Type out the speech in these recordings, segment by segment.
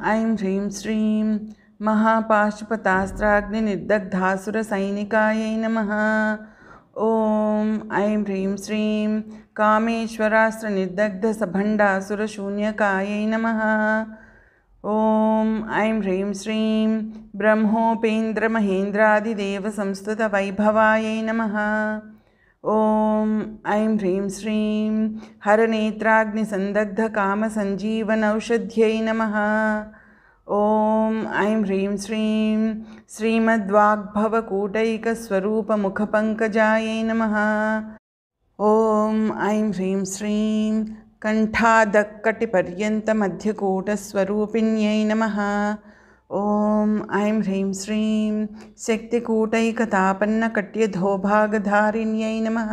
ऐं ह्रीं श्रीं महापाशुपतास्त्राग्निर्दग्धासुरसैनिकायै नमः। ॐ ऐं ह्रीं श्रीं कामेश्वरास्त्रनिर्दग्धसभण्डासुरशून्यकायै नमः। ॐ ऐं ह्रीं श्रीं ब्रह्मोपेन्द्रमहेन्द्रादिदेवसंस्तुतवैभवायै नमः। ॐ ऐं ह्रीं श्रीं हरनेत्राग्निसन्दग्धकामसञ्जीवनौषध्यै नमः। ॐ ऐं ह्रीं श्रीं श्रीमद्वाग्भवकूटैकस्वरूपमुखपङ्कजायै नमः। ॐ ऐं ह्रीं श्रीं कण्ठादक्कटिपर्यन्तमध्यकूटस्वरूपिण्यै नमः। ॐ ऐं ह्रीं श्रीं शक्तिकूटैकतापन्नकट्यधोभागधारिण्यै नमः।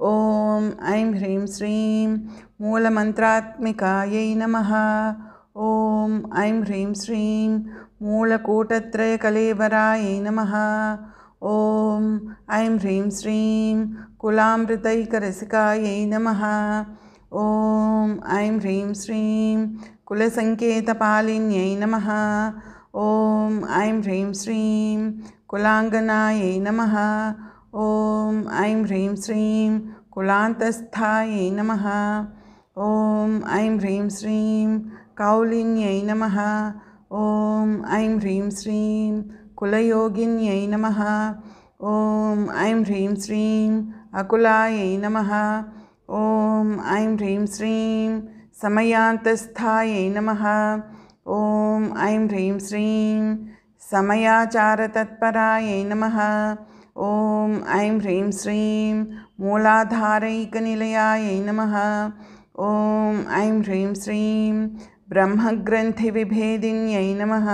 ॐ ऐं ह्रीं श्रीं मूलमन्त्रात्मिकायै नमः। ॐ ऐं ह्रीं श्रीं मूलकूटत्रयकलेवरायै नमः। ॐ ऐं ह्रीं श्रीं कुलामृतैकरसिकायै नमः। ॐ ऐं ह्रीं श्रीं कुलसङ्केतपालिन्यै नमः। ॐ ऐं ह्रीं श्रीं कुलाङ्गनायै नमः। ॐ ऐं ह्रीं श्रीं कुलान्तस्थायै नमः। ॐ ऐं ह्रीं श्रीं कौलिन्यै नमः। ॐ ऐं ह्रीं श्रीं कुलयोगिन्यै नमः। ॐ ऐं ह्रीं श्रीं अकुलायै नमः। ॐ ऐं ह्रीं श्रीं समयान्तस्थायै नमः। ॐ ऐं ह्रीं श्रीं समयाचारतत्परायै नमः। ॐ ऐं ह्रीं श्रीं मूलाधारैकनिलयायै नमः। ॐ ऐं ह्रीं श्रीं ब्रह्मग्रन्थिविभेदिन्यै नमः।